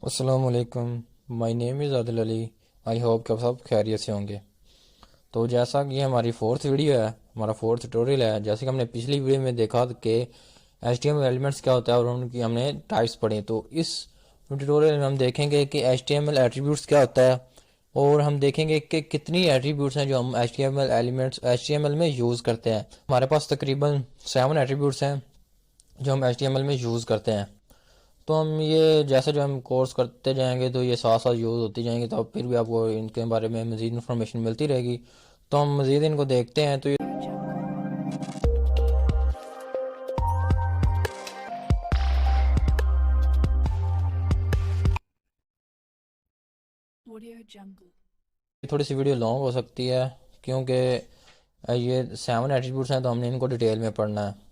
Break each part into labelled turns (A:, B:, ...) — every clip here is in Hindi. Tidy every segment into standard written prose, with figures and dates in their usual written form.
A: अस्सलामुअलैकुम। My name is Adil Ali. I hope कि आप सब खैरियत से होंगे। तो जैसा कि हमारी फोर्थ वीडियो है, हमारा फोर्थ ट्यूटोरियल है, जैसे कि हमने पिछली वीडियो में देखा कि HTML एलिमेंट्स क्या होता है और उनकी हमने टाइप्स पढ़ी। तो इस ट्यूटोरियल में हम देखेंगे कि HTML एट्रीब्यूट्स क्या होता है और हम देखेंगे कि कितनी एट्रीब्यूट्स हैं जो हम HTML एलिमेंट्स HTML में यूज़ करते हैं। हमारे पास तकरीबन 7 एट्रीब्यूट्स हैं जो हम HTML में यूज़ करते हैं। तो हम ये जैसे जो हम कोर्स करते जाएंगे तो ये साथ साथ यूज़ होती जाएंगी, तो फिर भी आपको इनके बारे में मज़ीद इन्फॉर्मेशन मिलती रहेगी। तो हम मज़ीद इनको देखते हैं। तो ये थोड़ी सी वीडियो लॉन्ग हो सकती है क्योंकि ये 7 एट्रीब्यूट्स हैं, तो हमने इनको डिटेल में पढ़ना है।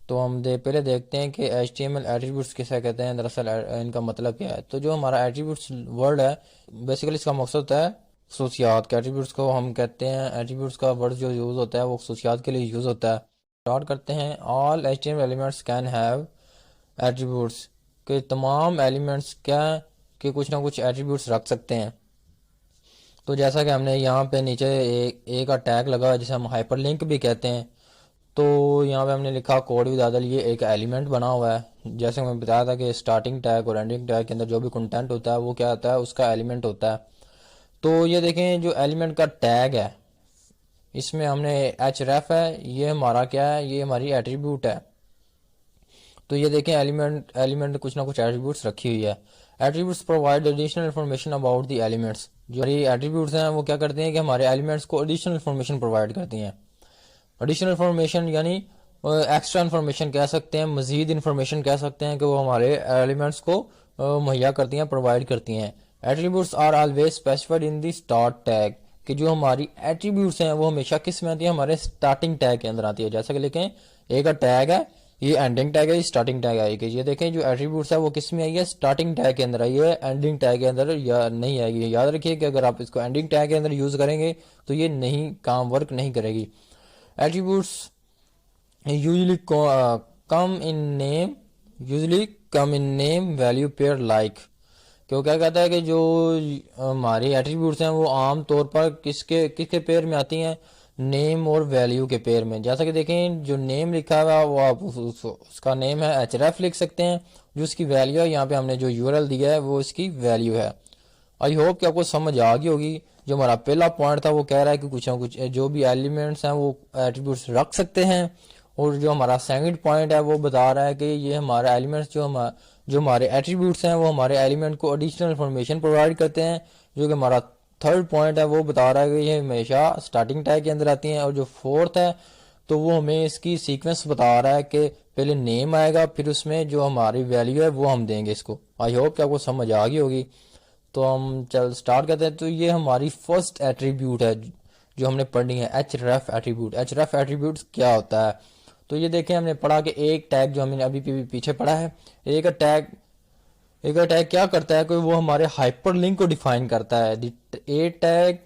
A: तो हम पहले देखते हैं कि HTML एट्रीब्यूट्स किसे कहते हैं, दरअसल इनका मतलब क्या है। तो जो हमारा एट्रीब्यूट्स वर्ड है, बेसिकली इसका मकसद होता है खसूसियात के। एट्रीब्यूट्स को हम कहते हैं, एट्रीब्यूट्स का वर्ड जो यूज़ होता है वो खसूसियात के लिए यूज़ होता है। स्टार्ट करते हैं। All HTML elements can have attributes, के तमाम एलिमेंट्स क्या के कुछ ना कुछ एट्रीब्यूट्स रख सकते हैं। तो जैसा कि हमने यहाँ पे नीचे एक का टैग लगा है जिसे हम हाइपर लिंक भी कहते हैं। तो यहाँ पे हमने लिखा कोड विद आदल, ये एक एलिमेंट बना हुआ है। जैसे मैं बताया था कि स्टार्टिंग टैग और एंडिंग टैग के अंदर जो भी कंटेंट होता है वो क्या होता है, उसका एलिमेंट होता है। तो ये देखें जो एलिमेंट का टैग है, इसमें हमने href है, ये हमारा क्या है, ये हमारी एट्रीब्यूट है। तो ये देखें एलिमेंट एलिमेंट कुछ ना कुछ एट्रीब्यूट्स रखी हुई है। Attributes provide additional information about the elements. जो हमारी एट्रीब्यूट्स हैं वो क्या करते हैं कि हमारे एलिमेंट्स को एडिशनल इन्फॉर्मेशन प्रोवाइड करती हैं। एडिशनल इन्फॉर्मेशन यानी एक्स्ट्रा इन्फॉर्मेशन कह सकते हैं, मजीद इन्फॉर्मेशन कह सकते हैं कि वो हमारे एलिमेंट्स को मुहैया करती हैं, प्रोवाइड करती हैं। Attributes are always specified in the start tag, कि जो हमारी एट्रीब्यूट्स हैं वो हमेशा किस में आती है, हमारे स्टार्टिंग टैग के अंदर आती है। जैसा कि लिखें एक का टैग है, ये एंडिंग टैग है, ये स्टार्टिंग टैग आएगी। ये देखें जो एट्रीब्यूट्स है वो किस में आई है, स्टार्टिंग टैग के अंदर आई है, एंडिंग टैग के अंदर या नहीं आएगी। याद रखिए कि अगर आप इसको एंडिंग टैग के अंदर यूज करेंगे तो ये नहीं काम वर्क नहीं करेगी। Attributes usually come in name usually come in name value pair like। क्यों क्या कहता है कि जो हमारी एट्रीब्यूट्स हैं वो आम तौर पर किसके किसके पेयर में आती हैं, नेम और वैल्यू के पेयर में। जैसा कि देखें जो नेम लिखा हुआ है वो आप उसका नेम है href लिख सकते हैं, जो उसकी वैल्यू है यहाँ पे हमने जो URL दिया है वो इसकी वैल्यू है। आई होप कि आपको समझ आ गई होगी। जो हमारा पहला पॉइंट था वो कह रहा है कि कुछ ना कुछ जो भी एलिमेंट्स हैं वो एट्रीब्यूट्स रख सकते हैं, और जो हमारा सेकंड पॉइंट है वो बता रहा है कि ये हमारे एलिमेंट्स जो हमारे एट्रीब्यूट्स हैं वो हमारे एलिमेंट को एडिशनल इन्फॉर्मेशन प्रोवाइड करते हैं। जो कि हमारा थर्ड पॉइंट है वो बता रहा है कि ये हमेशा स्टार्टिंग टैग के अंदर आती हैं। और जो फोर्थ है तो वो हमें इसकी सीक्वेंस बता रहा है कि पहले नेम आएगा, फिर उसमें जो हमारी वैल्यू है वो हम देंगे इसको। आई होप कि आपको समझ आ गई होगी। तो हम चल स्टार्ट करते हैं। तो ये हमारी फर्स्ट एट्रीब्यूट है जो हमने पढ़नी है, href एट्रीब्यूट। href एट्रीब्यूट क्या होता है, तो ये देखें हमने पढ़ा कि एक टैग जो हमने अभी पीछे पढ़ा है, एक टैग क्या करता है कि वो हमारे हाइपर लिंक को डिफाइन करता है। A tag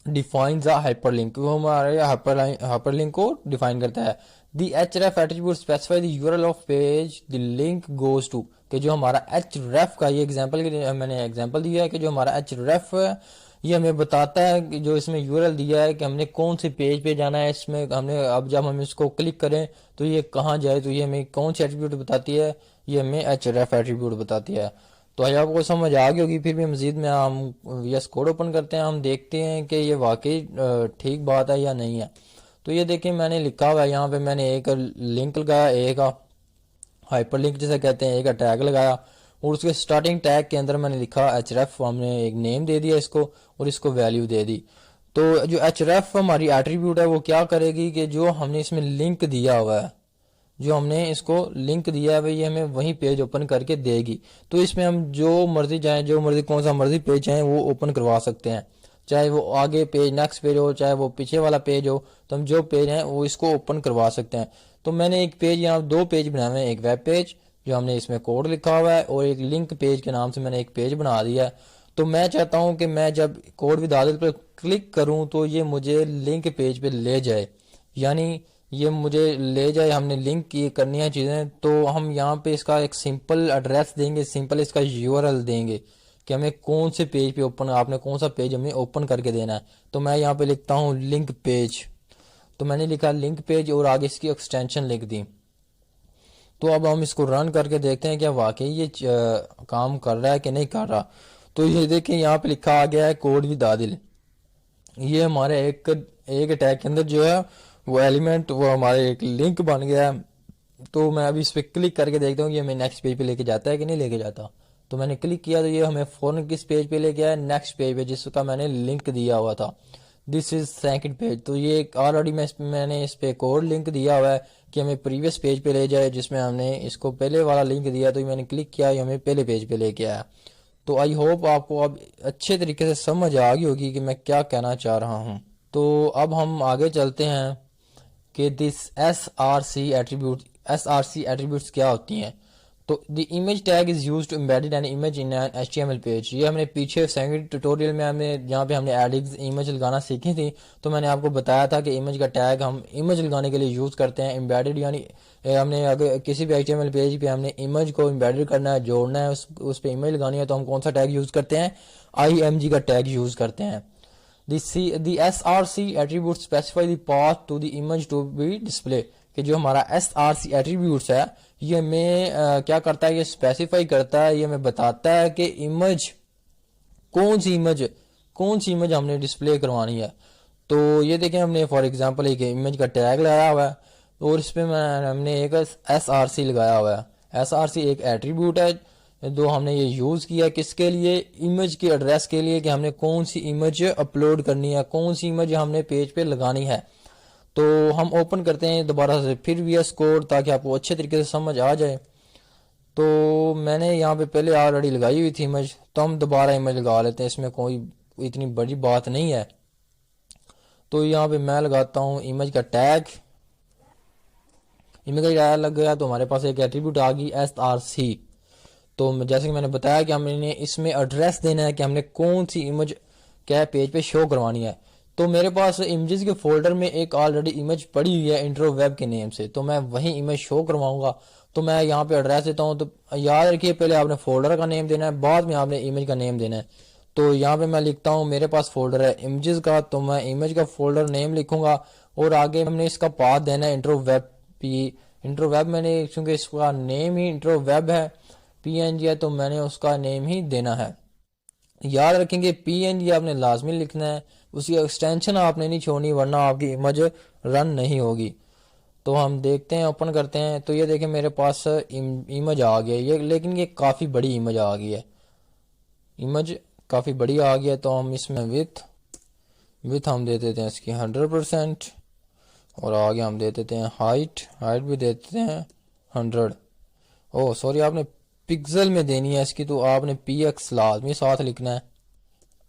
A: defines a hyperlink, वो हमारे हाइपरलिंक को डिफाइन करता है। The href attribute specify the URL of page the link goes to, कि जो हमारा href का ये एग्जांपल के लिए मैंने एग्जांपल दिया है कि जो हमारा href है ये हमें बताता है कि जो इसमें यूआरएल दिया है कि हमने कौन से पेज पे जाना है। इसमें हमने अब जब हम इसको क्लिक करें तो ये कहाँ जाए, तो ये हमें कौन सी एट्रीब्यूट बताती है, ये हमें href एट्रीब्यूट बताती है। तो आज आपको समझ आ गई होगी। फिर भी मजीद में हम VS कोड ओपन करते हैं, हम देखते हैं कि ये वाकई ठीक बात है या नहीं है। तो ये देखिए मैंने लिखा हुआ है यहाँ पे, मैंने एक लिंक लगाया, एक हाइपर लिंक जिसे कहते हैं, एक टैग लगाया, और उसके स्टार्टिंग टैग के अंदर मैंने लिखा href, हमने एक नेम दे दिया इसको और इसको वैल्यू दे दी। तो जो href हमारी एट्रीब्यूट है वो क्या करेगी कि जो हमने इसमें लिंक दिया हुआ है, जो हमने इसको लिंक दिया है ये हमें वही पेज ओपन करके देगी। तो इसमें हम जो मर्जी चाहें, जो मर्जी कौन सा मर्जी पेज चाहें वो ओपन करवा सकते हैं, चाहे वो आगे पेज नेक्स्ट पेज हो, चाहे वो पीछे वाला पेज हो। तो हम जो पेज हैं वो इसको ओपन करवा सकते हैं। तो मैंने एक पेज यहाँ दो पेज बनाए हुए हैं, एक वेब पेज जो हमने इसमें कोड लिखा हुआ है, और एक लिंक पेज के नाम से मैंने एक पेज बना दिया है। तो मैं चाहता हूँ कि मैं जब कोड विद आदिल पर क्लिक करूँ तो ये मुझे लिंक पेज पे ले जाए, यानी ये मुझे ले जाए, हमने लिंक की करनी है चीज़ें, तो हम यहाँ पे इसका एक सिंपल एड्रेस देंगे, सिंपल इसका यूआरएल देंगे कि हमें कौन से पेज पे ओपन, आपने कौन सा पेज हमें ओपन करके देना है। तो मैं यहाँ पे लिखता हूँ लिंक पेज, तो मैंने लिखा लिंक पेज और आगे इसकी एक्सटेंशन लिख दी। तो अब हम इसको रन करके देखते हैं क्या वाकई ये काम कर रहा है कि नहीं कर रहा। तो ये देखें यहाँ पे लिखा आ गया है कोड विद आदिल। ये हमारे एक एक अटैक के अंदर जो है वो एलिमेंट, वो हमारे एक लिंक बन गया है। तो मैं अभी इस पर क्लिक करके देखता हूँ कि हमें नेक्स्ट पेज पे लेके जाता है कि नहीं लेके जाता। तो मैंने क्लिक किया तो ये हमें फौरन किस पेज पे लेके आया, नेक्स्ट पेज पे जिसका मैंने लिंक दिया हुआ था। This is second page. तो ये ऑलरेडी मैंने इस पे कोड लिंक दिया हुआ है कि हमें प्रीवियस पेज पे ले जाए, जिसमें हमने इसको पहले वाला लिंक दिया। तो मैंने क्लिक किया, ये हमें पहले पेज पे लेके आया। तो आई होप आपको अब अच्छे तरीके से समझ आ गई होगी कि मैं क्या कहना चाह रहा हूँ। तो अब हम आगे चलते हैं कि this S R C attributes क्या होती हैं। तो the image tag is use to embedded an image in an HTML page. ये हमने पीछे सेकंड ट्यूटोरियल में हमने जहाँ पे हमने एडिंग इमेज लगाना सीखी थी, तो मैंने आपको बताया था कि इमेज का टैग हम इमेज लगाने के लिए यूज़ करते हैं। एम्बेडेड यानी हमने अगर किसी भी HTML पेज पे हमने इमेज को एम्बेडेड करना है, जोड़ना है, उस पर इमेज लगानी है, तो हम कौन सा टैग यूज़ करते हैं, IMG का टैग यूज़ करते हैं। The SRC attribute specify the path to the image to be display। कि जो हमारा SRC attributes है ये हमें क्या करता है, ये स्पेसिफाई करता है, ये हमें बताता है कि इमेज कौन सी इमेज हमने डिस्प्ले करवानी है। तो ये देखें हमने फॉर एग्जांपल एक इमेज का टैग लगाया हुआ है और इस पर हमने एक SRC लगाया हुआ है। SRC एक एट्रीब्यूट है जो हमने ये यूज़ किया किसके लिए, इमेज के एड्रेस के लिए, कि हमने कौन सी इमेज अपलोड करनी है, कौन सी इमेज हमने पेज पे लगानी है। तो हम ओपन करते हैं दोबारा से फिर VS कोड ताकि आपको अच्छे तरीके से समझ आ जाए। तो मैंने यहाँ पे पहले ऑलरेडी लगाई हुई थी इमेज, तो हम दोबारा इमेज लगा लेते हैं, इसमें कोई इतनी बड़ी बात नहीं है। तो यहाँ पे मैं लगाता हूँ इमेज का टैग। इमेज का टैग लग गया तो हमारे पास एक एट्रीब्यूट आ गई SRC। तो जैसे कि मैंने बताया कि हमने इसमें एड्रेस देना है कि हमने कौन सी इमेज क्या पेज पे शो करवानी है। तो मेरे पास इमेजेस के फोल्डर में एक ऑलरेडी इमेज पड़ी हुई है इंट्रो वेब के नेम से, तो मैं वही इमेज शो करवाऊंगा। तो मैं यहाँ पे एड्रेस देता हूँ। तो याद रखिए पहले आपने फोल्डर का नेम देना है, बाद में आपने इमेज का नेम देना है। तो यहाँ पे मैं लिखता हूँ मेरे पास फोल्डर है इमेजेस का, तो मैं इमेज का फोल्डर नेम लिखूंगा और आगे हमने इसका पाथ देना है intro web P. Intro web मैंने क्योंकि इसका नेम ही इंट्रो वेब है, PNG है, तो मैंने उसका नेम ही देना है। याद रखेंगे PNG आपने लाजमी लिखना है, उसकी एक्सटेंशन आपने नहीं छोड़नी वरना आपकी इमेज रन नहीं होगी। तो हम देखते हैं, ओपन करते हैं, तो ये देखें मेरे पास इमेज आ गया ये, लेकिन ये काफ़ी बड़ी इमेज आ गई है। इमेज काफ़ी बड़ी आ गई है। तो हम इसमें विथ हम दे देते हैं इसकी 100% और आगे हम दे देते हैं हाइट भी दे देते हैं 100। ओह सॉरी, आपने पिक्सल में देनी है इसकी, तो आपने PX लाजमी साथ लिखना है,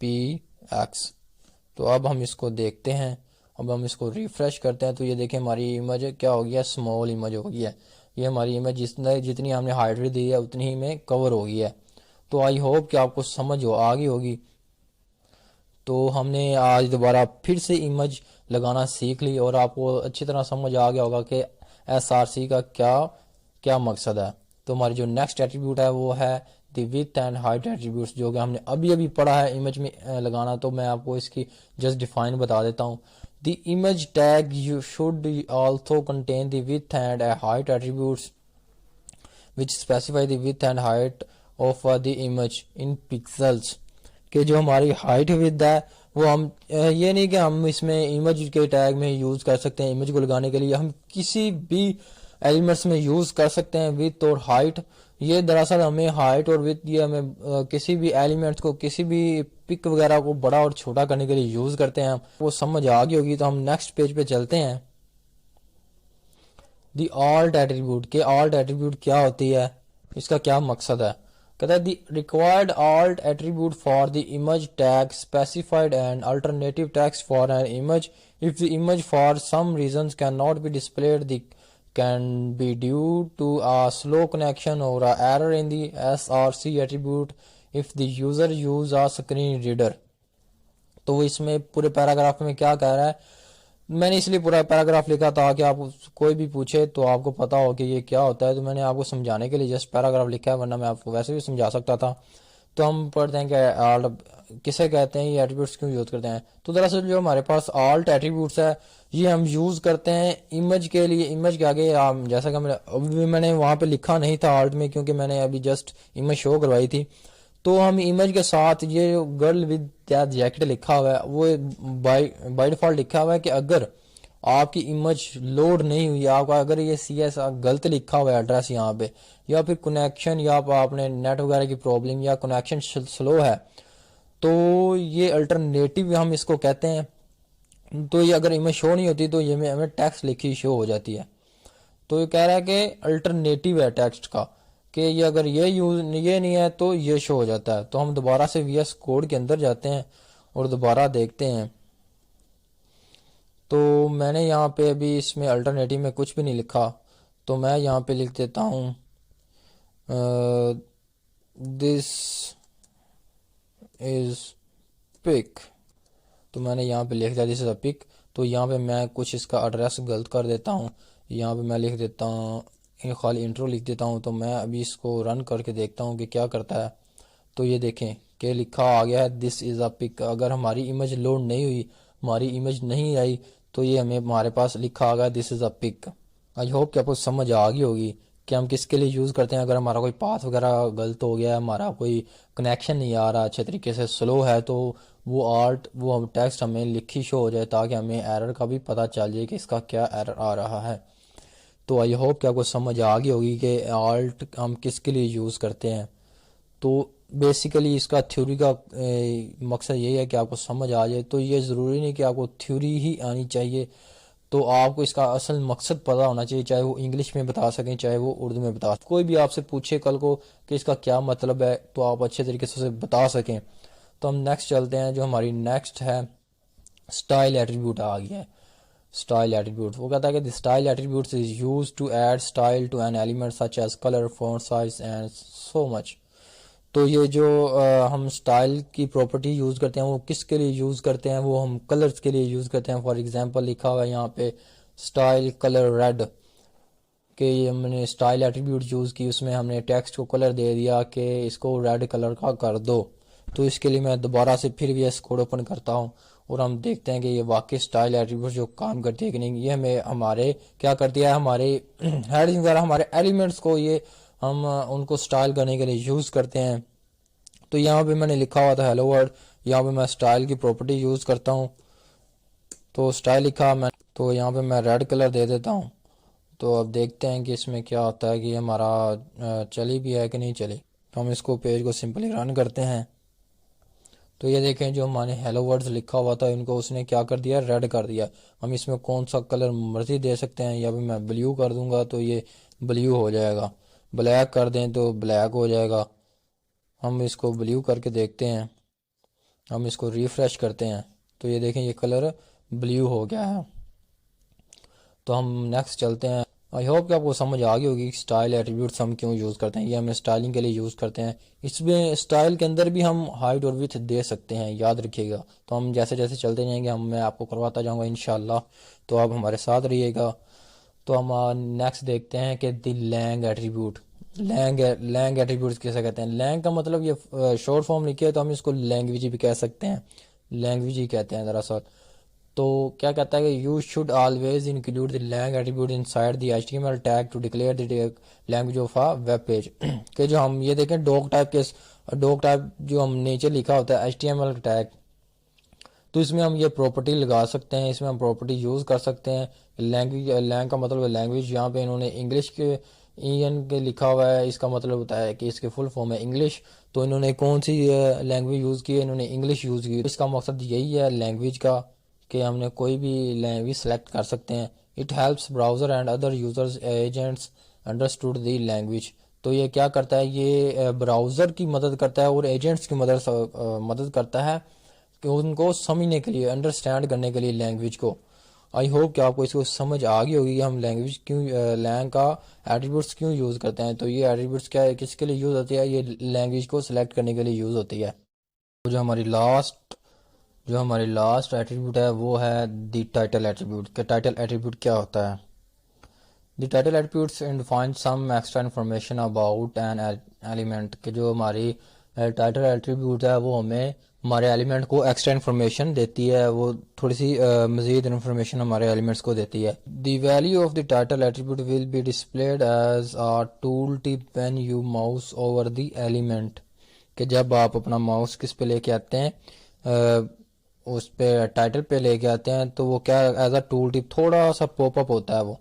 A: PX। तो अब हम इसको देखते हैं, अब हम इसको रिफ्रेश करते हैं, तो ये देखें हमारी इमेज क्या हो गया, स्मॉल इमेज हो गई है। ये हमारी इमेज जितनी हमने हाइट दी है उतनी ही में कवर हो गई है। तो आई होप कि आपको समझ आ गई होगी। तो हमने आज दोबारा फिर से इमेज लगाना सीख ली और आपको अच्छी तरह समझ आ गया होगा कि SRC का क्या क्या मकसद है। तो हमारी जो नेक्स्ट एट्रीब्यूट है वो है the with and height attributes, जो कि हमने अभी पढ़ा है इमेज में लगाना। तो मैं आपको इसकी जस्ट डिफाइन बता देता हूँ। The image tag you should also contain the with and height attributes which specify the with and height of the image in pixels. कि जो हमारी हाइट विथ है वो हम ये नहीं कि हम इसमें इमेज के टैग में यूज़ कर सकते हैं, इमेज को लगाने के लिए हम किसी भी एलिमेंट्स में यूज़ कर सकते हैं विथ और हाइट। ये दरअसल हमें हाइट और विथ ये हमें किसी भी एलिमेंट्स को, किसी भी पिक वगैरह को बड़ा और छोटा करने के लिए यूज़ करते हैं। वो समझ आ गई होगी। तो हम नेक्स्ट पेज पे चलते हैं। दी ऑल्ट एट्रीब्यूट के ऑल्ट एट्रीब्यूट क्या होती है, इसका क्या मकसद है। कहता है the required alt attribute for the image tag specified and alternative text for an image if the image for some reasons can not be displayed the can be due to a slow connection or a error in the SRC attribute if the user use a screen reader। तो इसमें पूरे पैराग्राफ में क्या कह रहा है, मैंने इसलिए पूरा पैराग्राफ लिखा था कि आप कोई भी पूछे तो आपको पता हो कि ये क्या होता है, तो मैंने आपको समझाने के लिए जस्ट पैराग्राफ लिखा है, वरना मैं आपको वैसे भी समझा सकता था। तो हम पढ़ते हैं कि आल्ट किसे कहते हैं, ये एट्रीब्यूट्स क्यों यूज़ करते हैं। तो दरअसल जो हमारे पास आल्ट एट्रीब्यूट्स है ये हम यूज़ करते हैं इमेज के लिए। इमेज के आगे जैसा कि मैंने वहाँ पे लिखा नहीं था आल्ट में, क्योंकि मैंने अभी जस्ट इमेज शो करवाई थी। तो हम इमेज के साथ ये गर्ल विद दैट जैकेट लिखा हुआ है वो बाय डिफॉल्ट लिखा हुआ है कि अगर आपकी इमेज लोड नहीं हुई, आपका अगर ये CS गलत लिखा हुआ है एड्रेस यहाँ पे, या फिर कनेक्शन या आपने नेट वगैरह की प्रॉब्लम या कनेक्शन स्लो है, तो ये अल्टरनेटिव हम इसको कहते हैं। तो ये अगर इमेज शो नहीं होती तो ये हमें टेक्स्ट लिखी शो हो जाती है। तो ये कह रहा है कि अल्टरनेटिव है टेक्स्ट का, कि ये अगर ये नहीं है तो ये शो हो जाता है। तो हम दोबारा से VS कोड के अंदर जाते हैं और दोबारा देखते हैं। तो मैंने यहाँ पे अभी इसमें अल्टरनेटिव में कुछ भी नहीं लिखा, तो मैं यहाँ पे लिख देता हूँ दिस इज पिक। तो मैंने यहाँ पे लिख दिया दिस इज अ पिक। तो यहाँ पे मैं कुछ इसका एड्रेस गलत कर देता हूँ, यहाँ पे मैं लिख देता हूँ खाली इंट्रो लिख देता हूँ। तो मैं अभी इसको रन करके देखता हूँ कि क्या करता है। तो ये देखें कि लिखा आ गया है दिस इज़ अ पिक। अगर हमारी इमेज लोड नहीं हुई, हमारी इमेज नहीं आई, तो ये हमें हमारे पास लिखा आ गया this is a pic. I hope कि आपको समझ आ गई होगी कि हम किसके लिए यूज़ करते हैं। अगर हमारा कोई पाथ वगैरह गलत हो गया है, हमारा कोई कनेक्शन नहीं आ रहा अच्छे तरीके से, स्लो है, तो वो हम टेक्स्ट हमें लिखी शो हो जाए, ताकि हमें एरर का भी पता चल जाए कि इसका क्या एरर आ रहा है। तो आई होप कि आपको समझ आ गई होगी कि आल्ट हम किसके लिए यूज़ करते हैं। तो बेसिकली इसका थ्योरी का मकसद यही है कि आपको समझ आ जाए। तो ये ज़रूरी नहीं कि आपको थ्योरी ही आनी चाहिए, तो आपको इसका असल मकसद पता होना चाहिए, चाहे वो इंग्लिश में बता सकें चाहे वो उर्दू में बता। कोई भी आपसे पूछे कल को कि इसका क्या मतलब है, तो आप अच्छे तरीके से उसे बता सकें। तो हम नेक्स्ट चलते हैं। जो हमारी नेक्स्ट है स्टाइल एट्रीब्यूट आ गया है। स्टाइल एट्रीब्यूट वो कहता है कि the style attribute is use to add style to an element such as colour, font size and so much. तो ये जो हम स्टाइल की प्रॉपर्टी यूज़ करते हैं वो किसके लिए यूज़ करते हैं, वो हम कलर्स के लिए यूज़ करते हैं। फॉर एग्जांपल लिखा हुआ है यहाँ पे स्टाइल कलर रेड, कि ये हमने स्टाइल एट्रीब्यूट यूज़ की, उसमें हमने टेक्स्ट को कलर दे दिया कि इसको रेड कलर का कर दो। तो इसके लिए मैं दोबारा से फिर भी इस कोड ओपन करता हूँ और हम देखते हैं कि ये वाकई स्टाइल एट्रीब्यूट जो काम करती है कि नहीं। ये हमें हमारे क्या करती है, हमारे हेडिंग वगैरह हमारे एलिमेंट्स को ये हम उनको स्टाइल करने के लिए यूज़ करते हैं। तो यहाँ पे मैंने लिखा हुआ था हेलो वर्ल्ड, यहाँ पे मैं स्टाइल की प्रॉपर्टी यूज़ करता हूँ। तो स्टाइल लिखा मैं, तो यहाँ पे मैं रेड कलर दे देता हूँ। तो अब देखते हैं कि इसमें क्या होता है कि हमारा चली भी है कि नहीं चली। तो हम इसको पेज को सिंपली रन करते हैं। तो ये देखें जो हमारे हेलो वर्ड्स लिखा हुआ था इनको उसने क्या कर दिया, रेड कर दिया। हम इसमें कौन सा कलर मर्जी दे सकते हैं, या भी मैं ब्लू कर दूंगा तो ये ब्लू हो जाएगा, ब्लैक कर दें तो ब्लैक हो जाएगा। हम इसको ब्लू करके देखते हैं, हम इसको रिफ्रेश करते हैं, तो ये देखें ये कलर ब्लू हो गया है। तो हम नेक्स्ट चलते हैं। आई होप कि आपको समझ आ गई होगी स्टाइल एट्रीब्यूट्स हम क्यों यूज़ करते हैं। ये हम स्टाइलिंग के लिए यूज़ करते हैं। इसमें स्टाइल के अंदर भी हम हाइट और विड्थ दे सकते हैं, याद रखिएगा। तो हम जैसे जैसे चलते जाएंगे मैं आपको करवाता जाऊंगा इंशाल्लाह, तो आप हमारे साथ रहिएगा। तो हम नेक्स्ट देखते हैं कि the lang attribute. Lang attribute किसे कहते हैं। लैंग का मतलब ये शॉर्ट फॉर्म लिखी है तो हम इसको लैंग्वेज भी कह सकते हैं, लैंग्वेज ही कहते हैं दरअसल। तो क्या कहता है कि you should always include the lang attribute inside the HTML tag to declare the language of a web page. कि जो हम ये देखें डॉग टाइप जो हम नीचे लिखा होता है HTML टैग, तो इसमें हम ये प्रॉपर्टी लगा सकते हैं, इसमें हम प्रॉपर्टी यूज़ कर सकते हैं। लैंग का मतलब लैंग्वेज, यहाँ पे इन्होंने इंग्लिश के EN के लिखा हुआ है, इसका मतलब होता है कि इसके फुल फॉर्म है इंग्लिश। तो इन्होंने कौन सी लैंग्वेज यूज़ की है, इन्होंने इंग्लिश यूज़ की। इसका मकसद यही है लैंग्वेज का कि हमने कोई भी लैंग्वेज सेलेक्ट कर सकते हैं। It helps browser and other users agents understood the language. तो ये क्या करता है, ये ब्राउज़र की मदद करता है और एजेंट्स की मदद करता है कि उनको समझने के लिए, अंडरस्टैंड करने के लिए लैंग्वेज को। आई होप कि आपको इसको समझ आ गई होगी कि हम लैंग्वेज क्यों लैंग का एट्रीब्यूट्स क्यों यूज़ करते हैं। तो ये एट्रीब्यूट्स क्या है, किसके लिए यूज़ होती है, ये लैंग्वेज को सिलेक्ट करने के लिए यूज़ होती है। तो जो जो हमारी लास्ट एट्रीब्यूट है वो है द टाइटल एट्रीब्यूट। के टाइटल एट्रीब्यूट क्या होता है? The title attributes define some extra information about an element. के जो हमारी टाइटल एट्रीब्यूट है वो हमें हमारे एलिमेंट को एक्स्ट्रा इन्फॉर्मेशन देती है, वो थोड़ी सी मज़ीद इन्फॉर्मेशन हमारे एलिमेंट्स को देती है। The value of the title attribute will be displayed as a tooltip when you mouse over the element. कि जब आप अपना माउस किस पे लेके आते हैं, उस पे टाइटल पे लेके आते हैं, तो वो क्या एज अ टूल टिप थोड़ा सा पॉपअप होता है। वो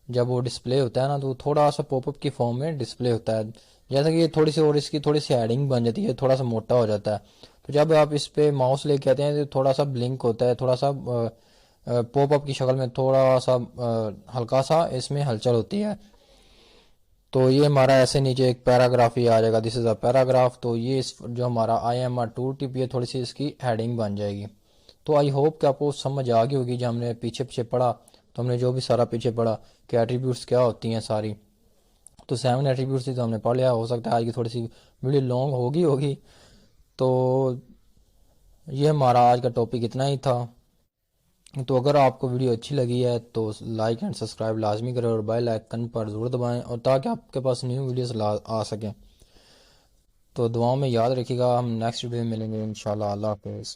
A: जब वो डिस्प्ले होता है ना, तो थोड़ा सा पॉपअप की फॉर्म में डिस्प्ले होता है। जैसा कि ये थोड़ी सी और इसकी थोड़ी सी हेडिंग बन जाती है, थोड़ा सा मोटा हो जाता है। तो जब आप इस पे माउस लेके आते हैं तो थोड़ा सा ब्लिंक होता है, थोड़ा सा पॉपअप की शक्ल में थोड़ा सा हल्का सा इसमें हलचल होती है। तो ये हमारा ऐसे नीचे एक पैराग्राफ ही आ जाएगा, दिस इज़ अ पैराग्राफ। तो ये इस जो हमारा आई एम आर टू टिप, ये थोड़ी सी इसकी हेडिंग बन जाएगी। तो आई होप कि आपको समझ आ गई होगी। जब हमने पीछे पीछे पढ़ा, तो हमने जो भी सारा पीछे पढ़ा कि एट्रीब्यूट्स क्या होती हैं सारी, तो 7 एट्रीब्यूट्स ही तो हमने पढ़ लिया। हो सकता है आज की थोड़ी सी वीडियो लॉन्ग होगी। तो ये हमारा आज का टॉपिक इतना ही था। तो अगर आपको वीडियो अच्छी लगी है तो लाइक एंड सब्सक्राइब लाजमी करें और बेल आइकन पर ज़रूर दबाएं, और ताकि आपके पास न्यू वीडियोस आ सकें। तो दुआओं में याद रखिएगा। हम नेक्स्ट वीडियो में मिलेंगे इंशाल्लाह। अल्लाह हाफिज़।